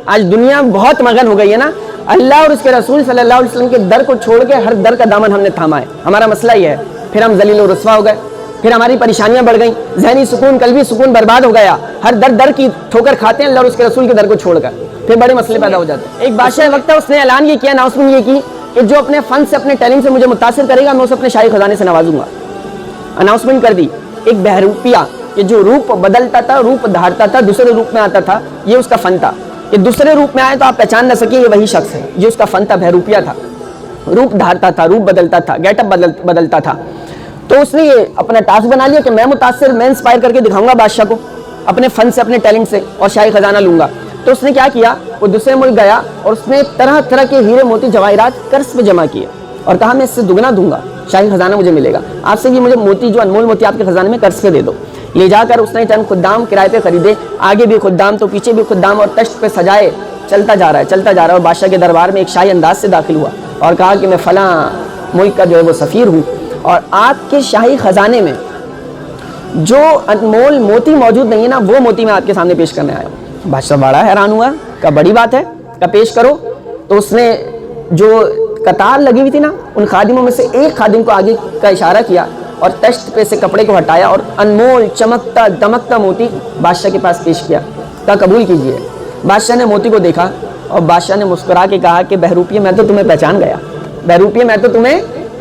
آج دنیا بہت مگن ہو گئی ہے نا، اللہ اور اس کے رسول صلی اللہ علیہ وسلم کے در کو چھوڑ کے ہر در کا دامن ہم نے تھاما ہے. ہمارا مسئلہ یہ ہے، پھر ہم ذلیل و رسوا ہو گئے، پھر ہماری پریشانیاں بڑھ گئیں، ذہنی سکون قلبی سکون برباد ہو گیا، ہر در کی ٹھوکر کھاتے ہیں اللہ اور اس کے رسول کے در کو چھوڑ کر، پھر بڑے مسئلے پیدا ہو جاتے ہیں. ایک بادشاہ وقت ہے، اس نے اعلان یہ کیا، اناؤنسمنٹ یہ کی کہ جو اپنے فن سے اپنے ٹیلنٹ سے مجھے متاثر کرے گا میں اسے اپنے شاہی خزانے سے نوازوں گا. اناؤنسمنٹ کر دی. ایک بہروپیہ کہ جو روپ بدلتا تھا، روپ دھارتا تھا، دوسرے روپ میں آتا تھا، یہ اس کا فن تھا. کہ دوسرے روپ میں آئے تو آپ پہچان نہ سکیں یہ وہی شخص ہے. یہ اس کا فن تھا، بہروپیہ تھا، روپ دھارتا تھا، روپ بدلتا تھا، گیٹ اپ بدلتا تھا. تو اس نے یہ اپنا ٹاسک بنا لیا کہ میں متاثر، میں انسپائر کر کے دکھاؤں گا بادشاہ کو اپنے فن سے، اپنے ٹیلنٹ سے، اور شاہی خزانہ لوں گا. تو اس نے کیا کیا، وہ دوسرے ملک گیا اور اس نے طرح طرح کے ہیرے موتی جواہرات قرض پہ جمع کیے اور کہا میں اس سے دگنا دوں گا، شاہی خزانہ مجھے ملے گا. آپ سے یہ مجھے موتی جو انمول موتی آپ کے خزانے میں قرض پہ دے دو. لے جا کر اس نے چند خدام کرائے پہ خریدے، آگے بھی خدام تو پیچھے بھی خدام، اور تشت پہ سجائے. چلتا جا رہا ہے اور بادشاہ کے دربار میں ایک شاہی انداز سے داخل ہوا اور کہا کہ میں فلاں ملک کا جو ہے وہ سفیر ہوں، اور آپ کے شاہی خزانے میں جو انمول موتی موجود نہیں ہے نا، وہ موتی میں آپ کے سامنے پیش کرنے آیا ہوں. بادشاہ بڑا حیران ہوا، کہا بڑی بات ہے، کہا پیش کرو. تو اس نے جو قطار لگی ہوئی تھی نا، ان خادموں میں سے ایک خادم کو آگے کا اشارہ کیا اور تشت پہ سے کپڑے کو ہٹایا اور انمول چمکتا دمکتا موتی بادشاہ کے پاس پیش کیا. کہا قبول کیجئے. بادشاہ نے موتی کو دیکھا اور بادشاہ نے مسکرا کے کہا کہ بہروپیہ میں تو تمہیں پہچان گیا، بہروپیہ میں تو تمہیں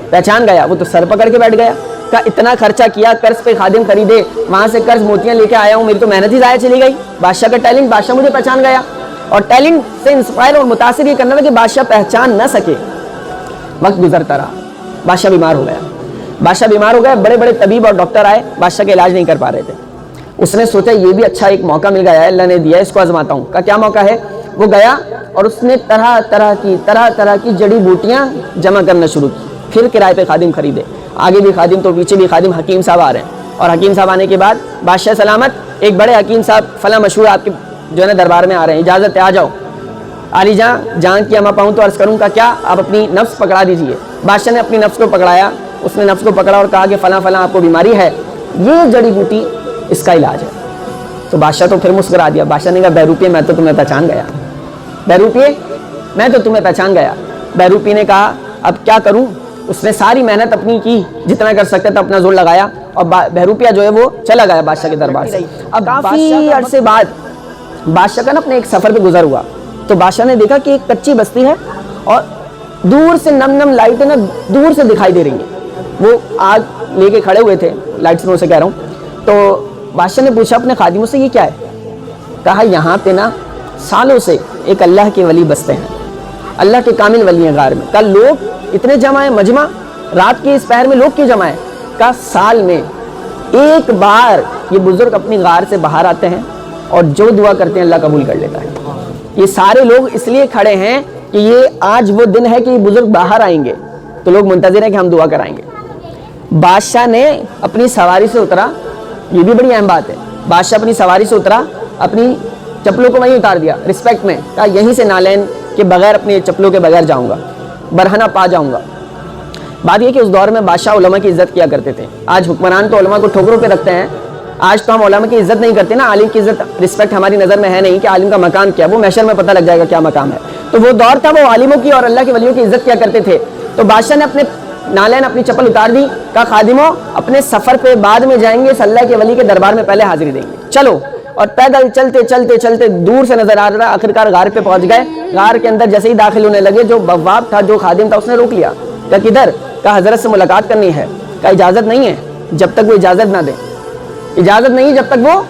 پہچان گیا. وہ تو سر پکڑ کے بیٹھ گیا. کہا اتنا خرچہ کیا، قرض پہ خادم خریدے، وہاں سے قرض موتیاں لے کے آیا ہوں، میری تو محنت ہی ضائع چلی گئی. بادشاہ کا ٹیلنٹ، بادشاہ مجھے پہچان گیا. اور ٹیلنٹ سے انسپائر اور متاثر یہ کرنا تھا کہ بادشاہ پہچان نہ سکے. وقت گزرتا رہا، بادشاہ بیمار ہو گیا. بادشاہ بیمار ہو گئے، بڑے بڑے طبیب اور ڈاکٹر آئے، بادشاہ کا علاج نہیں کر پا رہے تھے. اس نے سوچا یہ بھی اچھا ایک موقع مل گیا ہے، اللہ نے دیا ہے، اس کو آزماتا ہوں. کا کیا موقع ہے؟ وہ گیا اور اس نے طرح طرح کی جڑی بوٹیاں جمع کرنا شروع کی. پھر کرائے پہ خادم خریدے، آگے بھی خادم تو پیچھے بھی خادم. حکیم صاحب آ رہے ہیں، اور حکیم صاحب آنے کے بعد بادشاہ سلامت، ایک بڑے حکیم صاحب فلاں مشہور آپ کے جو ہے نا دربار میں آ رہے ہیں، اجازت ہے آ جاؤ. علی جان کی اما پاؤں تو عرض کروں کا کیا، آپ اپنی نفس پکڑا دیجئے. بادشاہ نے اپنی نفس کو پکڑایا، اس نے نفس کو پکڑا اور کہا کہ فلاں فلاں آپ کو بیماری ہے، یہ جڑی بوٹی اس کا علاج ہے. تو بادشاہ تو پھر مسکرا دیا. بادشاہ نے کہا بہروپیہ میں تو تمہیں پہچان گیا، بہروپیہ میں تو تمہیں پہچان گیا. بہروپیہ نے کہا اب کیا کروں. اس نے ساری محنت اپنی کی، جتنا کر سکتا تھا اپنا زور لگایا، اور بہروپیہ جو ہے وہ چلا گیا بادشاہ کے دربار سے. اب کافی عرصے بعد بادشاہ کا نا اپنے ایک سفر پہ گزر ہوا، تو بادشاہ نے دیکھا کہ ایک کچی بستی ہے اور دور سے نم لائٹیں نا دور سے دکھائی دے رہی ہیں. وہ آگ لے کے کھڑے ہوئے تھے، لائٹس میں اسے کہہ رہا ہوں. تو بادشاہ نے پوچھا اپنے خادموں سے یہ کیا ہے. کہا یہاں پہ نا سالوں سے ایک اللہ کے ولی بستے ہیں، اللہ کے کامل ولی ہیں غار میں. کہا لوگ اتنے جمع ہیں، مجمع رات کے اس پہر میں لوگ کیوں جمع ہیں. کہا سال میں ایک بار یہ بزرگ اپنی غار سے باہر آتے ہیں اور جو دعا کرتے ہیں اللہ قبول کر لیتا ہے. یہ سارے لوگ اس لیے کھڑے ہیں کہ یہ آج وہ دن ہے کہ یہ بزرگ باہر آئیں گے، تو لوگ منتظر ہیں کہ ہم دعا کرائیں گے. بادشاہ نے اپنی سواری سے اترا، یہ بھی بڑی اہم بات ہے. بادشاہ اپنی سواری سے اترا، اپنی چپلوں کو وہیں اتار دیا رسپیکٹ میں. کہا یہیں سے نالین کے بغیر، اپنے چپلوں کے بغیر جاؤں گا، برہنہ پا جاؤں گا. بات یہ کہ اس دور میں بادشاہ علماء کی عزت کیا کرتے تھے. آج حکمران تو علماء کو ٹھوکروں پہ رکھتے ہیں. آج تو ہم علماء کی عزت نہیں کرتے نا، عالم کی عزت رسپیکٹ ہماری نظر میں ہے نہیں کہ عالم کا مقام کیا، وہ محشر میں پتہ لگ جائے گا کیا مقام ہے. تو وہ دور تھا، وہ عالموں کی اور اللہ کے ولیوں کی عزت کیا کرتے تھے. تو بادشاہ نے اپنے نالین اپنی چپل اتار دی. کہا خادموں اپنے سفر پہ بعد میں جائیں گے، اس اللہ کے ولی کے دربار میں پہلے حاضری دیں گے، چلو. اور پیدل چلتے دور سے نظر آ رہا، آخرکار غار پہ پہنچ گئے. غار کے اندر جیسے ہی داخل ہونے لگے، جو بواب تھا، جو خادم تھا، اس نے روک لیا. کہا کدھر؟ کہا حضرت سے ملاقات کرنی ہے. کہا اجازت نہیں ہے جب تک وہ اجازت نہ دیں، اجازت نہیں جب تک وہ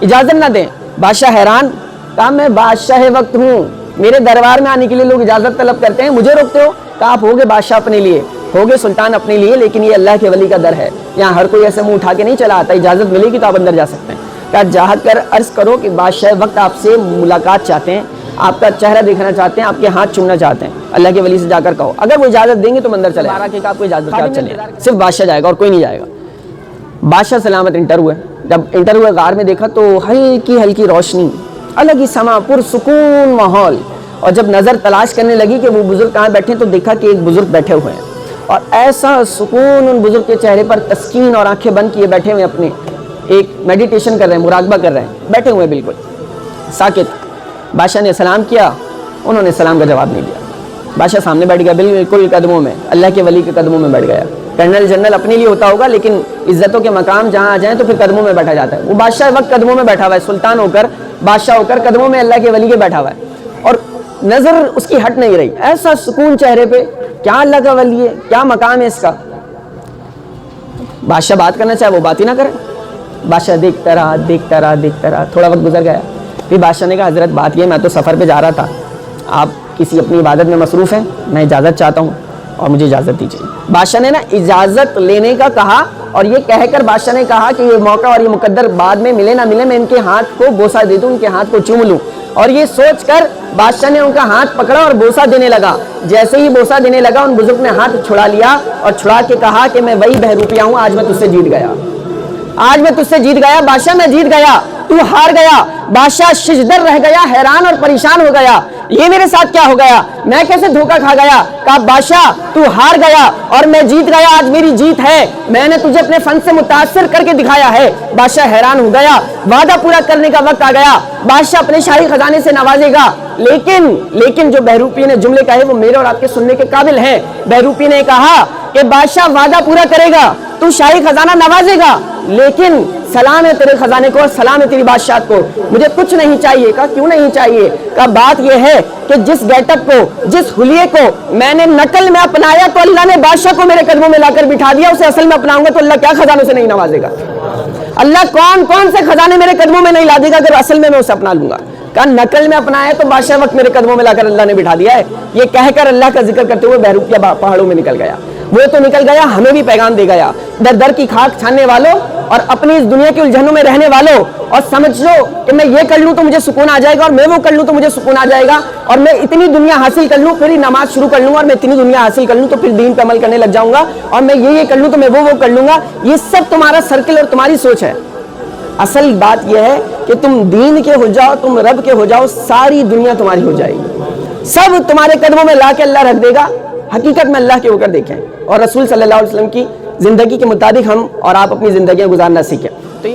اجازت نہ دیں. بادشاہ حیران. کہا میں بادشاہ وقت ہوں، میرے دربار میں آنے کے لیے لوگ اجازت طلب کرتے ہیں، مجھے روکتے ہو. کہا آپ ہوگے بادشاہ اپنے لیے، ہوگے سلطان اپنے لیے، لیکن یہ اللہ کے ولی کا در ہے، یہاں ہر کوئی ایسے منہ اٹھا کے نہیں چلا آتا، اجازت ملے گی تو آپ اندر جا سکتے ہیں. کہا جا کر عرض کرو کہ بادشاہ وقت آپ سے ملاقات چاہتے ہیں، آپ کا چہرہ دیکھنا چاہتے ہیں، آپ کے ہاتھ چومنا چاہتے ہیں. اللہ کے ولی سے جا کر کہو، اگر وہ اجازت دیں گے تو اندر چلے. آپ کو اجازت کیا چلے، صرف بادشاہ جائے گا اور کوئی نہیں جائے گا. بادشاہ سلامت انٹر ہوئے. جب انٹر ہوئے غار میں دیکھا تو ہلکی روشنی، الگ ہی سما، پرسکون ماحول. اور جب نظر تلاش کرنے لگی کہ وہ بزرگ کہاں بیٹھے تو دیکھا کہ ایک بزرگ بیٹھے ہوئے ہیں، اور ایسا سکون ان بزرگ کے چہرے پر، تسکین، اور آنکھیں بند کیے بیٹھے ہوئے، اپنے ایک میڈیٹیشن کر رہے ہیں، مراقبہ کر رہے ہیں، بیٹھے ہوئے بالکل ساکت. بادشاہ نے سلام کیا، انہوں نے سلام کا جواب نہیں دیا. بادشاہ سامنے بیٹھ گیا بالکل قدموں میں، اللہ کے ولی کے قدموں میں بیٹھ گیا. کرنل جنرل اپنے لیے ہوتا ہوگا، لیکن عزتوں کے مقام جہاں آ جائیں تو پھر قدموں میں بیٹھا جاتا ہے. وہ بادشاہ وقت قدموں میں بیٹھا ہوا ہے، سلطان ہو کر، بادشاہ ہو کر قدموں میں اللہ کے ولی کے بیٹھا ہوا ہے، اور نظر اس کی ہٹ نہیں رہی. ایسا سکون چہرے پہ، کیا اللہ کا ولی ہے، کیا مقام ہے اس کا. بادشاہ بات کرنا چاہے وہ بات ہی نہ کرے. بادشاہ دیکھتا رہا، تھوڑا وقت گزر گیا. پھر بادشاہ نے کہا حضرت بات یہ، میں تو سفر پہ جا رہا تھا، آپ کسی اپنی عبادت میں مصروف ہیں، میں اجازت چاہتا ہوں اور مجھے اجازت دیجیے. بادشاہ نے نا اجازت لینے کا کہا، اور یہ کہہ کر بادشاہ نے کہا کہ یہ موقع اور یہ مقدر بعد میں ملے نہ ملے، میں ان کے ہاتھ کو بوسہ دے دوں، ان کے ہاتھ کو چوم لوں. اور یہ سوچ کر بادشاہ نے ان کا ہاتھ پکڑا اور بوسہ دینے لگا. جیسے ہی بوسہ دینے لگا، ان بزرگ نے ہاتھ چھڑا لیا اور چھڑا کے کہا کہ میں وہی بہروپیہ ہوں، آج میں تجھ سے جیت گیا، آج میں تجھ سے جیت گیا. بادشاہ میں جیت گیا، تو ہار گیا. بادشاہ ششدر رہ گیا، حیران اور پریشان ہو گیا، یہ میرے ساتھ کیا ہو گیا، میں کیسے دھوکہ کھا گیا. کہا بادشاہ تو ہار گیا اور میں جیت گیا، آج میری جیت ہے، میں نے تجھے اپنے فن سے متاثر کر کے دکھایا ہے. بادشاہ حیران ہو گیا. وعدہ پورا کرنے کا وقت آ گیا، بادشاہ اپنے شاہی خزانے سے نوازے گا. لیکن جو بہروپی نے جملے کہے وہ میرے اور آپ کے سننے کے قابل ہیں. بہروپی نے کہا کہ بادشاہ وعدہ پورا کرے گا، تو شاہی خزانہ نوازے گا، لیکن سلام ہے تیرے خزانے کو اور سلام ہے تیری بادشاہت کو، مجھے کچھ نہیں چاہیے. کہا کیوں نہیں چاہیے؟ کہا بات یہ ہے کہ جس گیٹ اپ کو، جس حلیے کو میں نے نقل میں اپنایا تو اللہ نے بادشاہ کو میرے قدموں میں لا کر بٹھا دیا، اسے اصل میں اپناؤں گا تو اللہ کیا خزانوں سے نہیں نوازے گا. اللہ کون سے خزانے میرے قدموں میں نہیں لا دے گا اگر اصل میں اسے اپنا لوں گا. کہا نقل میں اپنایا تو بادشاہ وقت میرے قدموں میں لا کر اللہ نے بٹھا دیا ہے. یہ کہہ کر اللہ کا ذکر کرتے ہوئے بہروپیہ پہاڑوں میں نکل گیا. وہ تو نکل گیا، ہمیں بھی پیغام دے گیا. در در کی خاک چھاننے والوں اور اپنی اس دنیا کی الجھنوں میں رہنے والوں، اور سمجھ لو کہ میں یہ کر لوں تو مجھے سکون آ جائے گا، اور میں وہ کر لوں تو مجھے سکون آ جائے گا، اور میں اتنی دنیا حاصل کر لوں پھر ہی نماز شروع کر لوں گا، اور میں اتنی دنیا حاصل کر لوں تو پھر دین پہ عمل کرنے لگ جاؤں گا، اور میں یہ کر لوں تو میں وہ کر لوں گا. یہ سب تمہارا سرکل اور تمہاری سوچ ہے. اصل بات یہ ہے کہ تم دین کے ہو جاؤ، تم رب کے ہو جاؤ، ساری دنیا تمہاری ہو جائے گی، سب تمہارے قدموں میں لا کے اللہ رکھ دے گا. حقیقت میں اللہ کے ہو کر دیکھیں اور رسول صلی اللہ علیہ وسلم کی زندگی کے مطابق ہم اور آپ اپنی زندگیاں گزارنا سیکھیں. تو